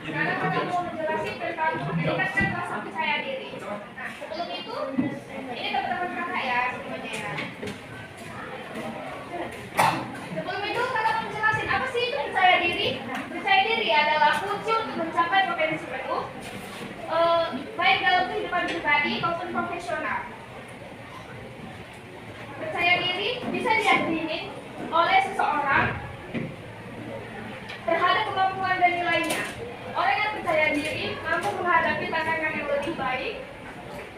Sekarang kita mau menjelaskan tentang meningkatkan rasa percaya diri. Nah, sebelum itu, ini teman-teman kakak ya semuanya ya. Sebelum itu kakak mau menjelaskan apa sih itu percaya diri? Percaya diri adalah kunci untuk mencapai potensi penuh, baik dalam kehidupan pribadi maupun profesional. Percaya diri bisa diyakini oleh seseorang terhadap kemampuan dan nilainya. Orang yang percaya diri mampu menghadapi tantangan yang lebih baik,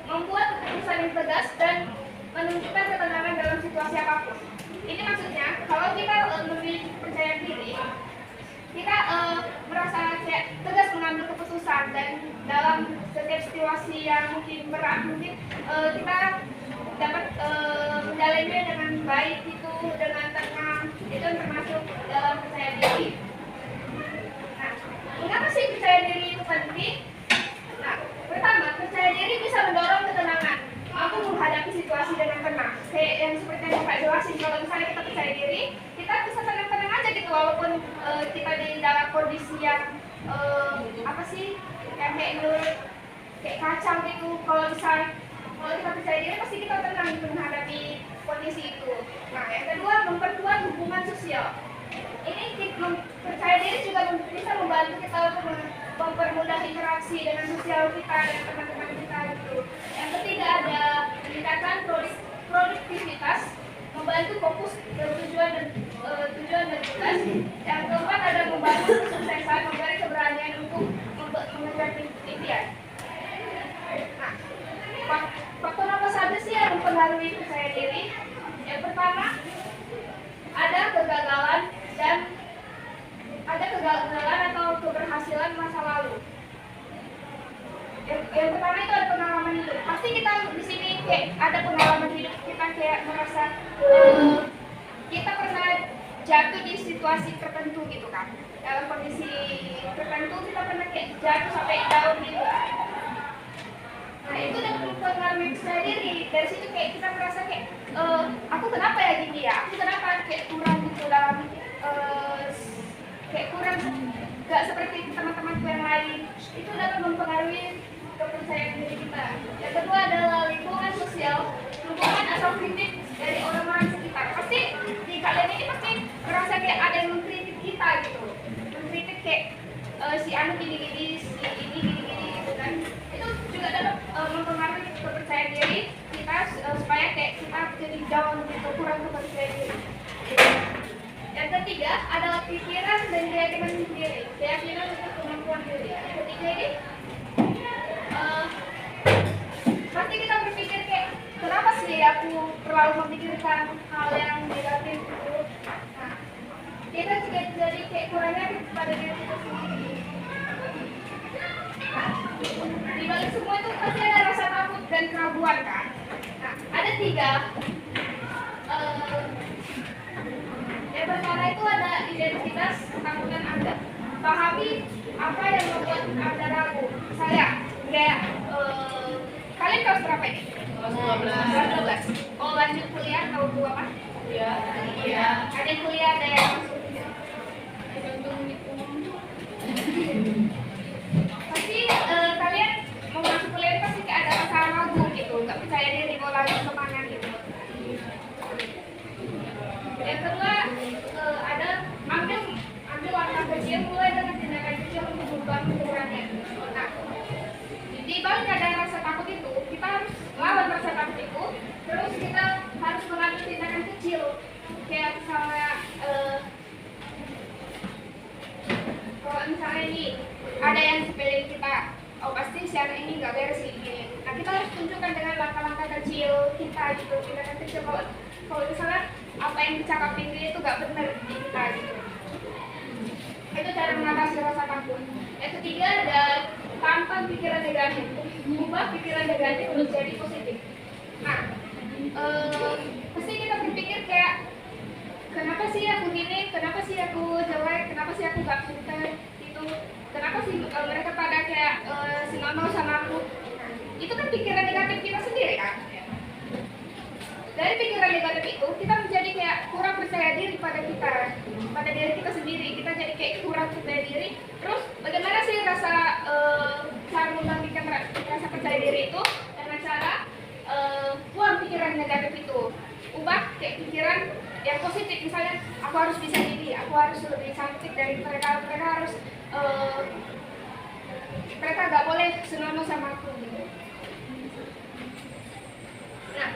membuat keputusan yang tegas, dan menunjukkan ketenangan dalam situasi apapun. Ini maksudnya, kalau kita memiliki percaya diri, kita merasa kayak tegas mengambil keputusan, dan dalam setiap situasi yang mungkin berat, mungkin kita dapat menjalaninya dengan baik, itu dengan tenang. Itu termasuk dalam percaya diri. Nah, mengapa sih percaya diri itu penting? Nah, pertama, percaya diri bisa mendorong ketenangan, mampu menghadapi situasi dengan tenang. Kayak yang seperti yang Bapak jelasin, kalau misalnya kita percaya diri, kita bisa tenang-tenang aja gitu, walaupun kita di dalam kondisi yang apa sih, yang kayak kacau gitu. Kalau kita percaya diri, pasti kita tenang untuk menghadapi kondisi itu. Nah, yang kedua, memperkuat hubungan sosial. Ini percaya diri juga bisa membantu kita untuk mempermudah interaksi dengan sosial kita dan teman-teman kita gitu. Yang ketiga, ada meningkatkan produktivitas, membantu fokus ke tujuan dan tugas. Yang keempat, ada membantu kesuksesan, memberi keberanian untuk mengejar impian. Nah, faktor apa saja sih yang mempengaruhi percaya diri? Yang pertama, ada kegagalan atau keberhasilan masa lalu. Yang pertama itu ada pengalaman hidup. Pasti kita di sini kayak ada pengalaman hidup, kita kayak merasa kita pernah jatuh di situasi tertentu gitu kan. Dalam kondisi tertentu kita pernah kayak jatuh sampai down gitu kan. Nah, itu udah mempengaruhi percaya diri. Dari situ kayak kita merasa kayak aku kenapa ya gini ya? Aku kenapa kayak kurang gitu dalam kayak kurang gak seperti teman-temanku yang lain. Itu dapat mempengaruhi kepercayaan diri kita. Yang kedua adalah lingkungan sosial, dukungan atau kritik dari orang-orang sekitar. Pasti di kalian ini pasti merasa kayak ada yang mengkritik kita gitu. Mengkritik kayak si anu gini-gini, si ini gini-gini gitu kan. Itu juga dapat mempengaruhi kepercayaan diri kita supaya kayak kita jadi down gitu, kurang kepercayaan diri. Yang ketiga adalah pikiran dan keyakinan diri, keyakinan untuk kemampuan diri. Yang ketiga ini pasti kita berpikir kayak kenapa sih aku terlalu memikirkan hal yang negatif gitu. Nah, kita juga jadi kayak kurangnya pada diri kita sendiri. Di balik semua itu pasti ada rasa takut dan keraguan kan. Nah, ada tiga. Yang pertama itu ada identitas ketakutan Anda. Pahami apa yang membuat Anda ragu. Misalnya, kayak kalian kelas berapa ini? Kelas 12. Mau lanjut kuliah atau apa? Iya. Ada yang kuliah, ada yang masuk. Pasti kalian mau masuk kuliah pasti ada rasa ragu gitu, nggak percaya diri mau lanjut kemana gitu. Yang kedua ada ambil langkah kecil, mulai dengan tindakan kecil untuk berubah pikirannya. Nah, di balik ada rasa takut itu, kita harus lawan rasa takut itu, terus kita harus mengambil tindakan kecil, kayak misalnya kalau misalnya ini ada yang sepele kita, oh pasti si anak ini nggak beres ini. Nah, kita harus tunjukkan dengan langkah-langkah kecil kita gitu, tindakan kecil. Kalau misalnya apa yang dicakapin dia itu nggak benar di kita gitu. Itu cara mengatasi rasa takut. Yang ketiga ada tanpa pikiran negatif, ubah pikiran negatif menjadi positif. Nah, pasti kita berpikir kayak kenapa sih aku gini, kenapa sih aku jelek, kenapa sih aku gak pintar itu, kenapa sih mereka pada kayak sinono sama aku. Itu kan pikiran negatif kita sendiri kan. Dari pikiran negatif itu kita menjadi kayak kurang percaya diri pada diri kita sendiri. Kita jadi kayak kurang percaya diri. Terus bagaimana sih rasa senonoh sama aku gitu. Nah,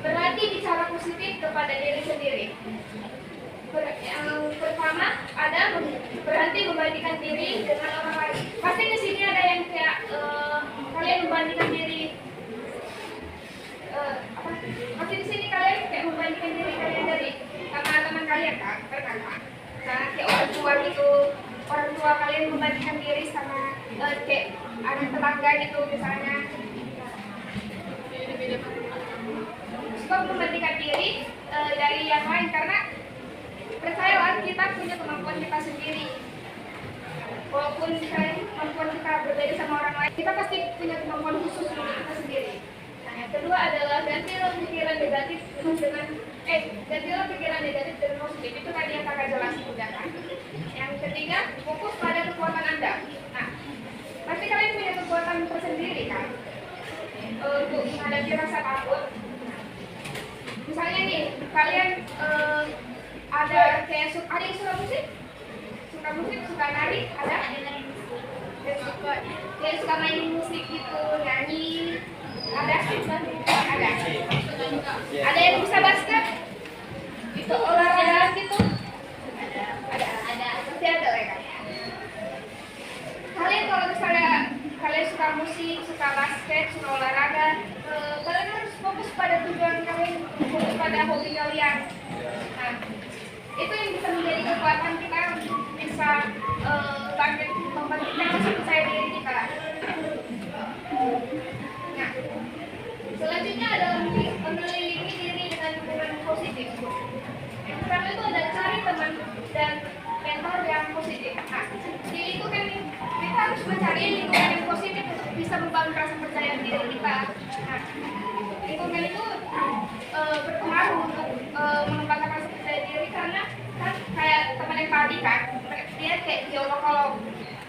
berarti bicara positif kepada diri sendiri. Yang pertama ada berhenti membandingkan diri dengan orang lain. Pasti di sini ada yang kayak kalian membandingkan diri. Pasti di sini kalian kayak membandingkan diri kalian dari teman-teman kalian kan, pernah kan? Nah, kayak orang tua kalian membandingkan diri sama kayak anak tetangga gitu misalnya. Suka membandingkan diri dari yang lain karena percayalah kita punya kemampuan kita sendiri. Walaupun kemampuan kita berbeda sama orang lain, kita pasti punya kemampuan khusus untuk kita sendiri. Nah, yang kedua adalah gantilah pikiran negatif dengan positif. Itu tadi yang kakak jelasin udah kan. Yang ketiga, fokus pada kekuatan Anda. Nah, pasti kalian punya kekuatan tersendiri kan untuk menghadapi rasa takut. Misalnya nih, kalian ada kayak ada yang suka musik, suka nari, ada yang suka main musik gitu, nyanyi, ada yang bisa basket, itu olahraga gitu, ada pasti ada kan. Kalian kalau misalnya kalian suka musik, suka basket, suka olahraga, kalian harus fokus pada tujuan kalian, fokus pada hobi kalian. Nah, itu yang bisa menjadi kekuatan kita, bisa membangkitkan rasa percaya diri kita. Nah, selanjutnya adalah mengelilingi diri dengan lingkungan positif. Yang pertama itu ada cari teman dan mentor yang positif. Nah, di lingkungan kita harus mencari lingkungan yang positif untuk bisa membangun rasa percaya diri kita. Nah, lingkungan itu berpengaruh untuk mengembangkan rasa percaya diri karena kan kayak teman yang tadi kan, dia kayak dialog kalau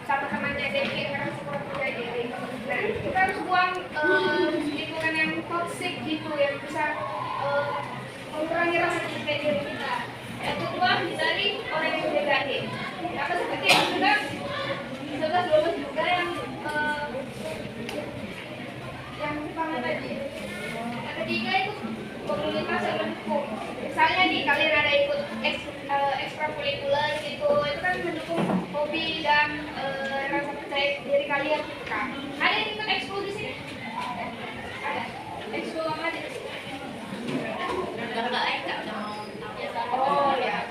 sama temannya dia kayak ngerasa kurang percaya diri. Nah, kita harus buang lingkungan yang toxic gitu yang bisa mengurangi rasa percaya diri kita. Yang kedua, hindari orang yang negatif. Apa seperti yang sudah 11-12 juga yang pertama tadi. Yang ketiga itu komunitas yang mendukung. Misalnya nih kalian ada ikut ekstrakurikuler gitu, itu kan mendukung hobi dan rasa percaya diri kalian gitu kan. Ada yang ikut ekskul di sini? Ada. Ekskul apa di sini? Oh ya.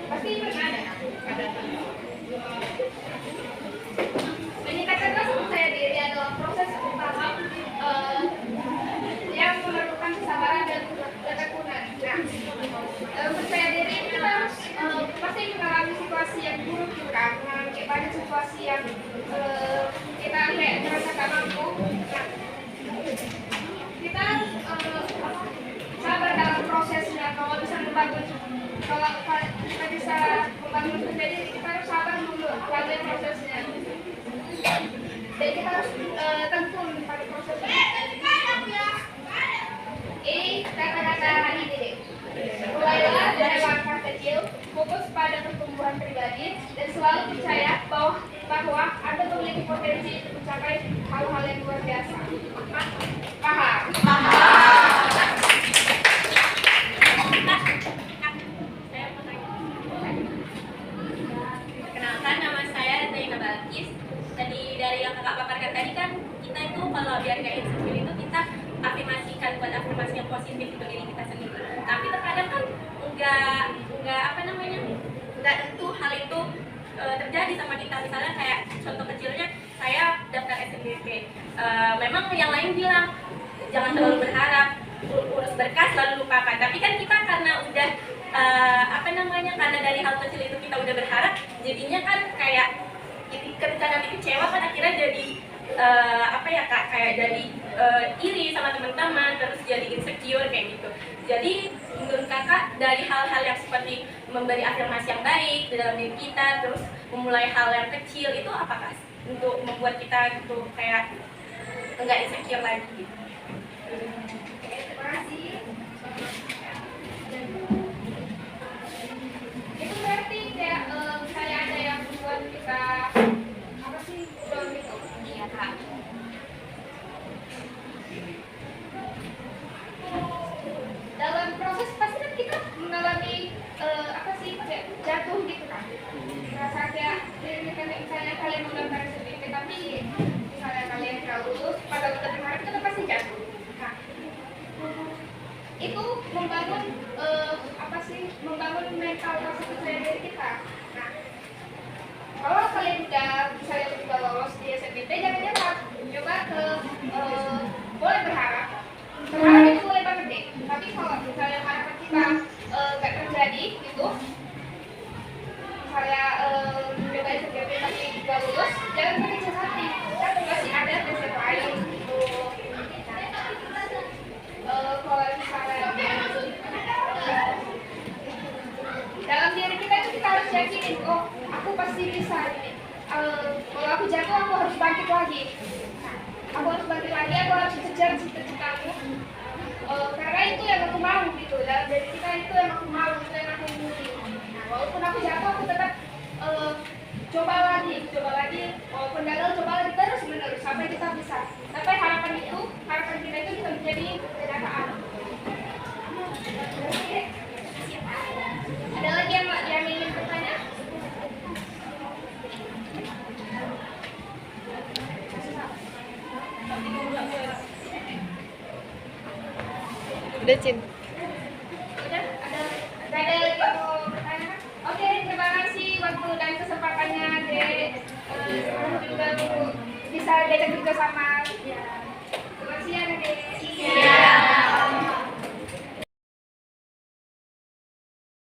Pasti pernah ada. Meningkatkan rasa percaya diri adalah proses utama yang memerlukan kesabaran dan ketekunan. Nah, percaya diri kita harus pasti mengalami situasi yang buruk juga, mengalami banyak situasi yang kita kayak merasa gak mampu. Nah, kita sabar dalam prosesnya. Kalau bisa membangun percaya diri, kita harus sabar dulu lalui prosesnya. Dan kita harus tekun pada prosesnya. Kata-kata ini deh. Mulailah dari langkah kecil, fokus pada pertumbuhan pribadi, dan selalu percaya bahwa Anda memiliki potensi untuk mencapai hal-hal yang luar biasa. Paham? Kenalkan, nama saya Zaina Balkis. Tadi dari yang kakak paparkan tadi kan, kita itu kalau biar gak insecure itu kita afirmasikan buat afirmasi yang positif untuk diri kita sendiri. Tapi terkadang kan nggak tentu hal itu terjadi sama kita. Misalnya kayak contoh kecilnya, saya daftar SNBP. Memang yang lain bilang jangan terlalu berharap, urus berkas lalu lupakan. Tapi kan kita karena udah karena dari hal kecil itu kita udah berharap, jadinya kan kayak ketika nanti kecewa kan akhirnya jadi kayak jadi iri sama teman-teman, terus jadi insecure kayak gitu. Jadi menurut kakak dari hal-hal yang seperti memberi afirmasi yang baik dalam diri kita, terus memulai hal yang kecil itu apakah untuk membuat kita gitu kayak enggak insecure lagi? Terima kasih. Itu berarti kayak ada yang membuat kita Rasa kayak misalnya kalian mendaftar SNMPTN tapi misalnya kalian nggak lulus pada udah berharap itu pasti jatuh. Nah, itu membangun apa sih? Membangun mental rasa percaya diri kita. Nah, kalau kalian udah lolos di SNMPTN jangan nyerah, coba ke boleh berharap itu boleh banget deh, tapi kalau misalnya harapan kita nggak terjadi gitu, misalnya coba SNMPTN tapi nggak lulus, jangan berkecil hati, kan masih ada tes yang lain gitu. Kalau misalnya dalam diri kita itu kita harus yakinin, oh aku pasti bisa ini. Kalau aku jatuh aku harus bangkit lagi. Aku harus bangkit lagi, aku harus kejar cita-citaku. Karena itu yang aku mau gitu. Dalam diri kita itu yang aku mau, itu yang aku ingin. Nah, walaupun aku jatuh aku tetap coba lagi. Walaupun gagal coba lagi terus menerus sampai kita bisa. Sampai harapan kita itu bisa menjadi kenyataan. Ada lagi yang ingin bertanya? Udah, Cin. Udah, ada lagi yang mau bertanya? Oke, terima kasih waktu dan kesempatannya, Dek. Sekarang juga bisa diajak kerja sama. Terima kasih ya, Dek.